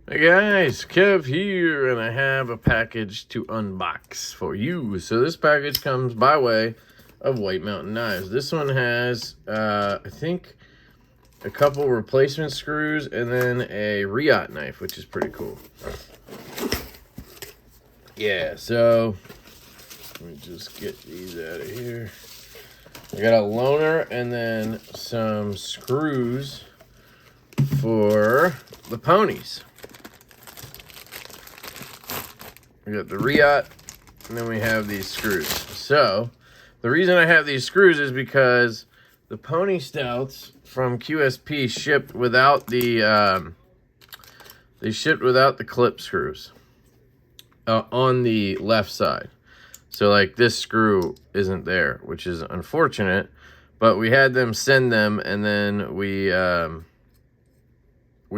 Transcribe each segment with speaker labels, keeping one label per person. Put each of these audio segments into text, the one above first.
Speaker 1: Hey guys, Kev here, and I have a package to unbox for you. So this package comes by way of White Mountain Knives. This one has, I think, a couple replacement screws and then a Riat knife, which is pretty cool. Yeah, so let me just get these out of here. I got a loaner and then some screws for the ponies. We got the Riat, and then we have these screws. So, the reason I have these screws is because the pony stouts from QSP shipped without the clip screws on the left side. So, like, this screw isn't there, which is unfortunate. But we had them send them, and then we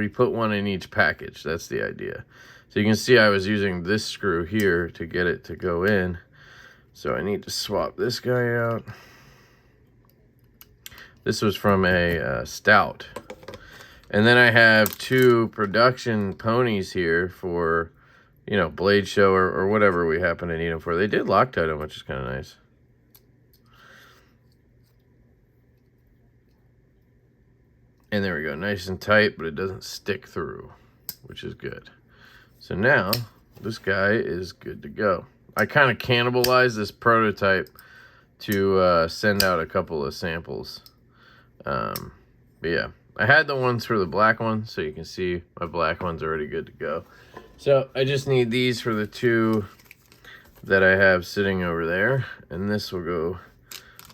Speaker 1: put one in each package. That's the idea. So you can see I was using this screw here to get it to go in. So I need to swap this guy out. This was from a stout. And then I have two production ponies here for, you know, blade show or whatever we happen to need them for. They did Loctite them, which is kind of nice. And there we go, nice and tight, but it doesn't stick through, which is good. So now, this guy is good to go. I kind of cannibalized this prototype to send out a couple of samples. But yeah, I had the ones for the black ones, so you can see my black one's already good to go. So I just need these for the two that I have sitting over there. And this will go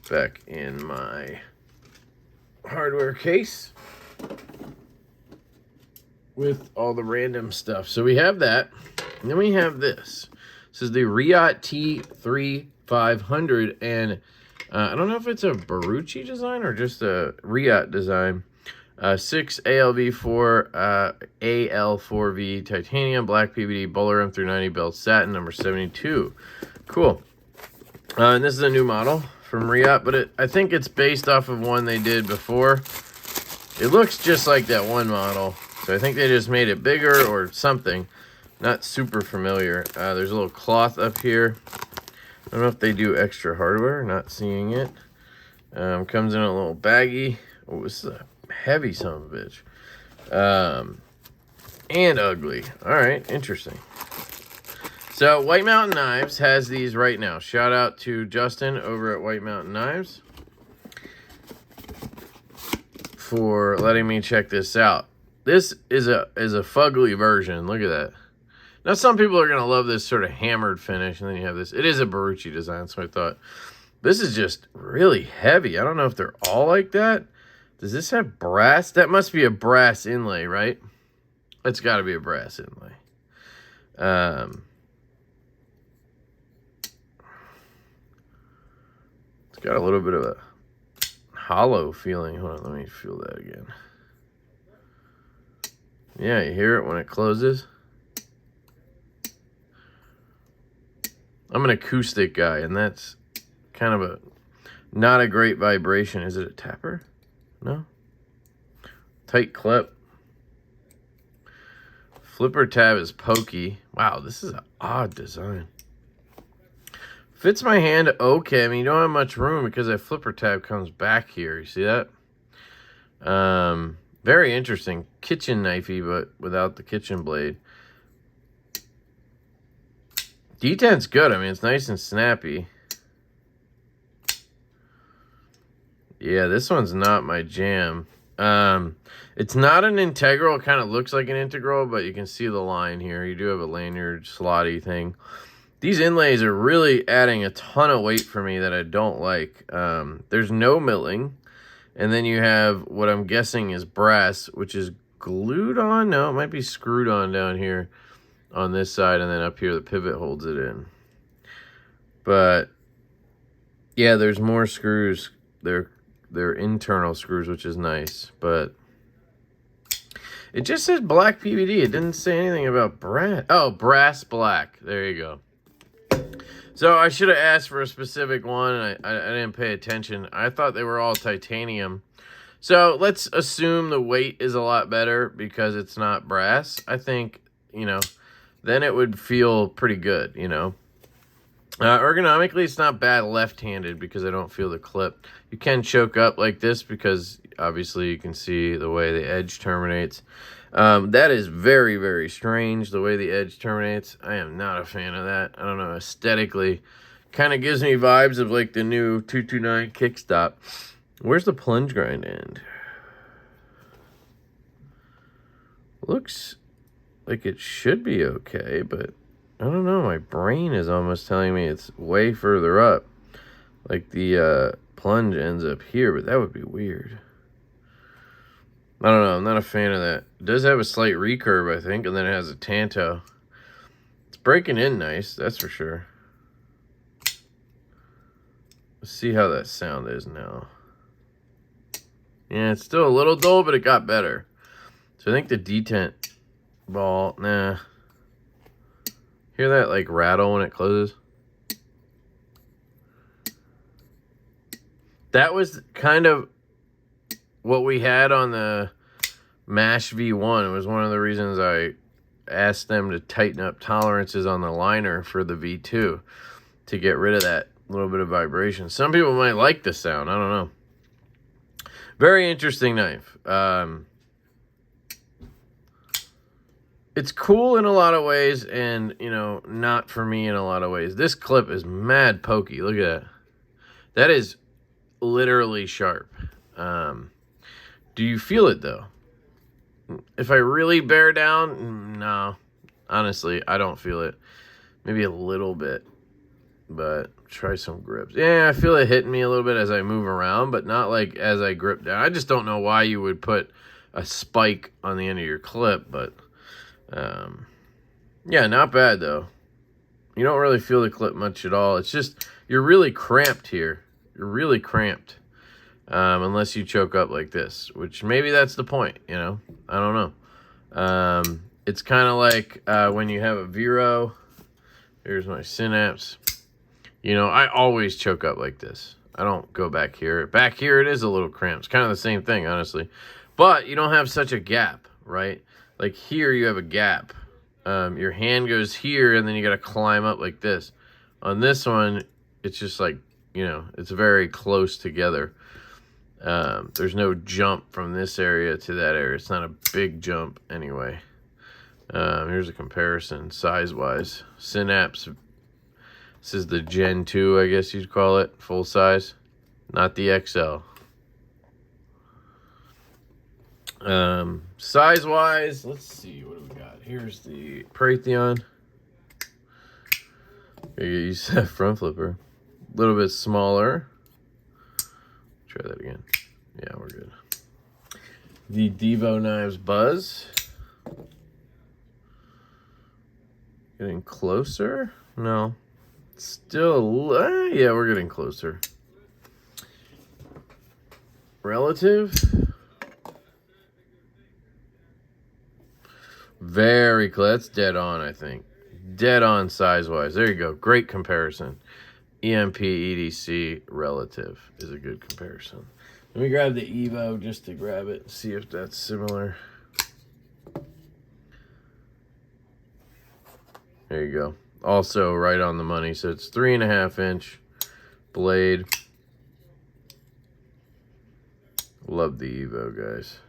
Speaker 1: back in my hardware case with all the random stuff. So we have that, and then we have this. This is the Riat T3500, and I don't know if it's a Barucci design or just a Riat design. 6 ALV4 AL4V titanium, black PVD, Bowler M390 belt satin, number 72. Cool. And this is a new model from Riat, but I think it's based off of one they did before. It looks just like that one model. So I think they just made it bigger or something. Not super familiar. There's a little cloth up here. I don't know if they do extra hardware. Not seeing it. Comes in a little baggie. Oh, this is a heavy son of a bitch. And ugly. Alright, interesting. So White Mountain Knives has these right now. Shout out to Justin over at White Mountain Knives for letting me check this out. This is a fugly version. Look at that. Now, some people are going to love this sort of hammered finish, and then you have this. It is a Barucci design, so I thought, this is just really heavy. I don't know if they're all like that. Does this have brass? That must be a brass inlay, right? It's got to be a brass inlay. It's got a little bit of a hollow feeling. Hold on, let me feel that again. Yeah, you hear it when it closes. I'm an acoustic guy, and that's kind of not a great vibration. Is it a tapper? No. Tight clip. Flipper tab is pokey. Wow, this is an odd design. Fits my hand okay. I mean, you don't have much room because that flipper tab comes back here. You see that? Very interesting. Kitchen knifey, but without the kitchen blade. D10's good. I mean, it's nice and snappy. Yeah, this one's not my jam. It's not an integral. It kind of looks like an integral, but you can see the line here. You do have a lanyard slotty thing. These inlays are really adding a ton of weight for me that I don't like. There's no milling. And then you have what I'm guessing is brass, which is glued on. No, it might be screwed on down here on this side. And then up here, the pivot holds it in. But, yeah, there's more screws. They're internal screws, which is nice. But it just says black PVD. It didn't say anything about brass. Oh, brass black. There you go. So I should have asked for a specific one, and I didn't pay attention. I thought they were all titanium. So let's assume the weight is a lot better because it's not brass. I think, you know, then it would feel pretty good, you know. Ergonomically, it's not bad left-handed because I don't feel the clip. You can choke up like this because obviously you can see the way the edge terminates. That is very, very strange, the way the edge terminates. I am not a fan of that. I don't know, aesthetically, kind of gives me vibes of like the new 229 kickstop. Where's the plunge grind end? Looks like it should be okay, but I don't know. My brain is almost telling me it's way further up. Like the plunge ends up here, but that would be weird. I don't know. I'm not a fan of that. It does have a slight recurve, I think, and then it has a tanto. It's breaking in nice, that's for sure. Let's see how that sound is now. Yeah, it's still a little dull, but it got better. So I think the detent ball, nah. Hear that like rattle when it closes? That was kind of what we had on the MASH V1. It was one of the reasons I asked them to tighten up tolerances on the liner for the V2 to get rid of that little bit of vibration. Some people might like the sound. I don't know. Very interesting knife. It's cool in a lot of ways and, you know, not for me in a lot of ways. This clip is mad pokey. Look at that. That is literally sharp. Do you feel it, though? If I really bear down, no. Honestly, I don't feel it. Maybe a little bit, but try some grips. Yeah, I feel it hitting me a little bit as I move around, but not like as I grip down. I just don't know why you would put a spike on the end of your clip, but yeah, not bad though. You don't really feel the clip much at all. It's just you're really cramped here. You're really cramped, unless you choke up like this, which maybe that's the point, you know. I don't know. It's kind of like when you have a Vero. Here's my synapse. You know, I always choke up like this. I don't go back here. Back here, it is a little cramped. It's kind of the same thing, honestly. But you don't have such a gap, right? Like here, you have a gap. Your hand goes here, and then you got to climb up like this. On this one, it's just like, you know, it's very close together. There's no jump from this area to that area. It's not a big jump anyway. Here's a comparison size-wise. Synapse. This is the Gen 2, I guess you'd call it. Full size. Not the XL. Size-wise, let's see. What do we got? Here's the Praetheon. Here you use that front flipper. A little bit smaller. Try that again. Yeah, we're good. The Divo Knives Buzz. Getting closer? No. Still, yeah, we're getting closer. Relative. Very close. That's dead on, I think. Dead on size-wise. There you go. Great comparison. EMP, EDC, relative is a good comparison. Let me grab the Evo just to grab it and see if that's similar. There you go. Also right on the money. So it's 3.5 inch blade. Love the Evo, guys.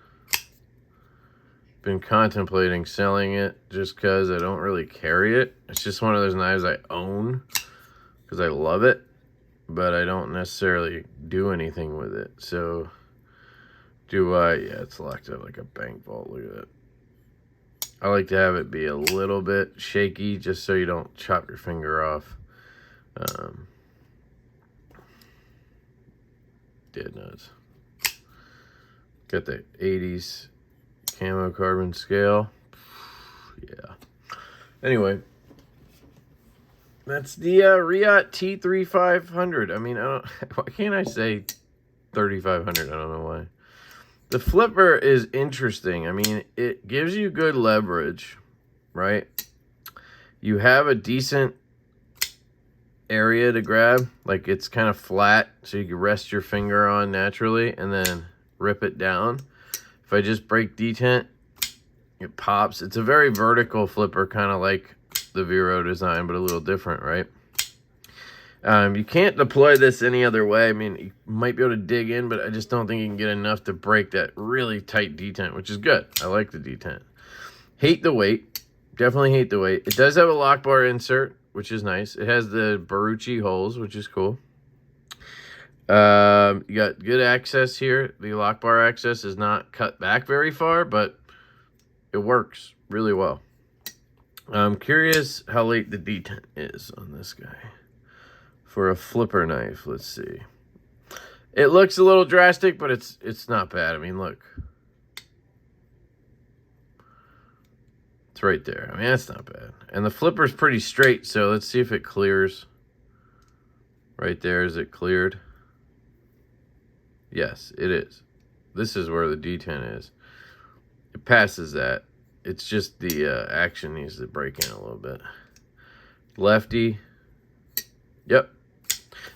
Speaker 1: Been contemplating selling it just because I don't really carry it. It's just one of those knives I own because I love it, but I don't necessarily do anything with it. So do I? Yeah, it's locked up like a bank vault. Look at that. I like to have it be a little bit shaky just so you don't chop your finger off. Dead nuts. Got the 80s camo carbon scale. Yeah. Anyway, that's the Riat T3500. I mean, why can't I say 3500? I don't know why. The flipper is interesting. I mean, it gives you good leverage, right? You have a decent area to grab. Like, it's kind of flat, so you can rest your finger on naturally and then rip it down. If I just break detent, it pops. It's a very vertical flipper, kind of like the Vero design, but a little different, right? You can't deploy this any other way. I mean, you might be able to dig in, but I just don't think you can get enough to break that really tight detent, which is good. I like the detent. Hate the weight. Definitely hate the weight. It does have a lock bar insert, which is nice. It has the Barucci holes, which is cool. You got good access here. The lock bar access is not cut back very far, but it works really well. I'm curious how late the detent is on this guy. For a flipper knife, let's see. It looks a little drastic, but it's not bad. I mean, look. It's right there. I mean, that's not bad. And the flipper's pretty straight, so let's see if it clears. Right there, is it cleared? Yes, it is. This is where the detent is. It passes that. It's just the action needs to break in a little bit. Lefty. Yep.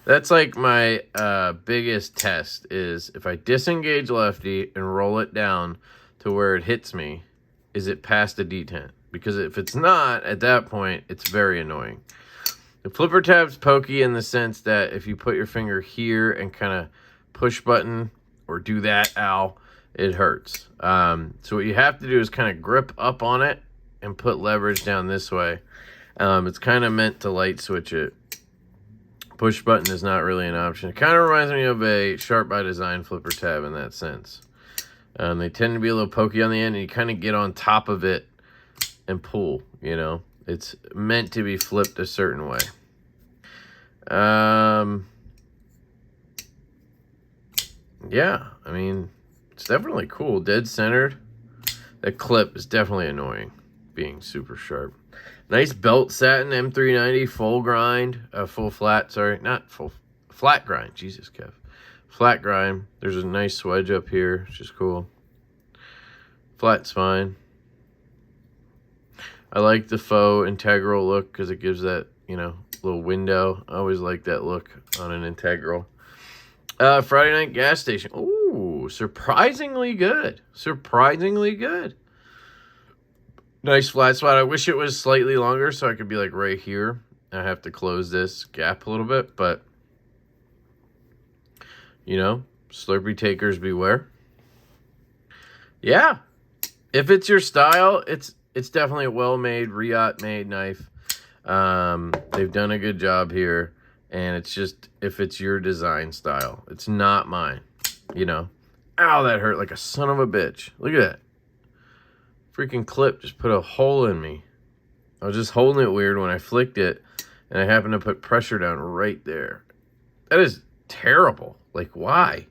Speaker 1: That's like my biggest test is if I disengage lefty and roll it down to where it hits me, is it past the detent? Because if it's not, at that point, it's very annoying. The flipper tab's pokey in the sense that if you put your finger here and kind of push button or do that, ow, it hurts. So what you have to do is kind of grip up on it and put leverage down this way. It's kind of meant to light switch it. Push button is not really an option. It kind of reminds me of a Sharp by Design flipper tab in that sense. They tend to be a little pokey on the end, and you kind of get on top of it and pull, you know. It's meant to be flipped a certain way. Yeah, I mean, it's definitely cool. Dead centered. That clip is definitely annoying, being super sharp. Nice belt satin M390 full grind, full flat, sorry, not full, flat grind, Jesus, Kev. Flat grind. There's a nice swedge up here, which is cool. Flat's fine. I like the faux integral look because it gives that, you know, little window. I always like that look on an integral. Friday night gas station. Ooh, surprisingly good. Surprisingly good. Nice flat spot. I wish it was slightly longer so I could be like right here. I have to close this gap a little bit, but you know, Slurpee takers beware. Yeah. If it's your style, it's definitely a well-made, Riat-made knife. They've done a good job here, and it's just if it's your design style. It's not mine, you know. Ow, that hurt like a son of a bitch. Look at that. Freaking clip just put a hole in me. I was just holding it weird when I flicked it, and I happened to put pressure down right there. That is terrible. Like, why?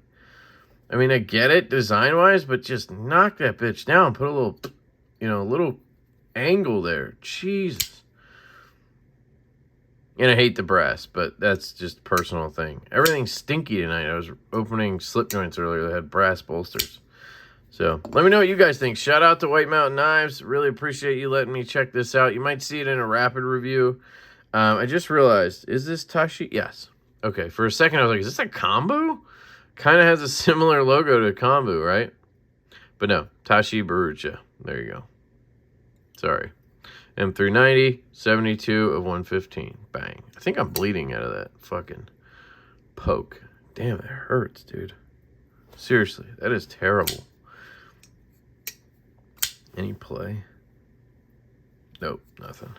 Speaker 1: I mean, I get it design-wise, but just knock that bitch down. Put a little, you know, a little angle there. Jesus. And I hate the brass, but that's just a personal thing. Everything's stinky tonight. I was opening slip joints earlier that had brass bolsters. So let me know what you guys think. Shout out to White Mountain Knives. Really appreciate you letting me check this out. You might see it in a rapid review. I just realized, is this Tashi? Yes. Okay, for a second I was like, is this a Combo? Kind of has a similar logo to Combo, right? But no, Tashi Barucha. There you go. Sorry. M390, 72 of 115. Bang. I think I'm bleeding out of that fucking poke. Damn, that hurts, dude. Seriously, that is terrible. Any play? Nope, nothing.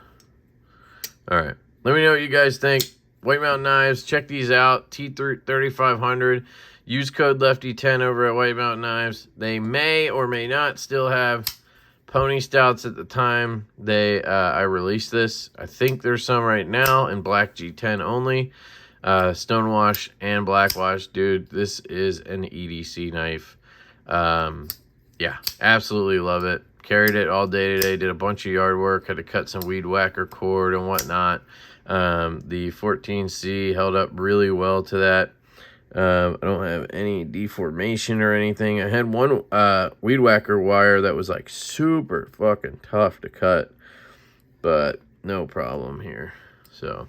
Speaker 1: All right. Let me know what you guys think. White Mountain Knives, check these out. T3500. Use code LeftyTEN over at White Mountain Knives. They may or may not still have pony stouts at the time I released this. I think there's some right now in black G10 only. Stonewash and blackwash. Dude, this is an EDC knife. Yeah, absolutely love it. Carried it all day today. Did a bunch of yard work. Had to cut some weed whacker cord and whatnot. The 14C held up really well to that. I don't have any deformation or anything. I had one weed whacker wire that was like super fucking tough to cut, but no problem here. So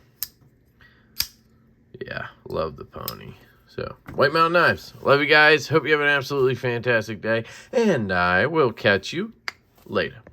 Speaker 1: yeah, love the pony. So, White Mountain Knives. Love you guys. Hope you have an absolutely fantastic day. And I will catch you later.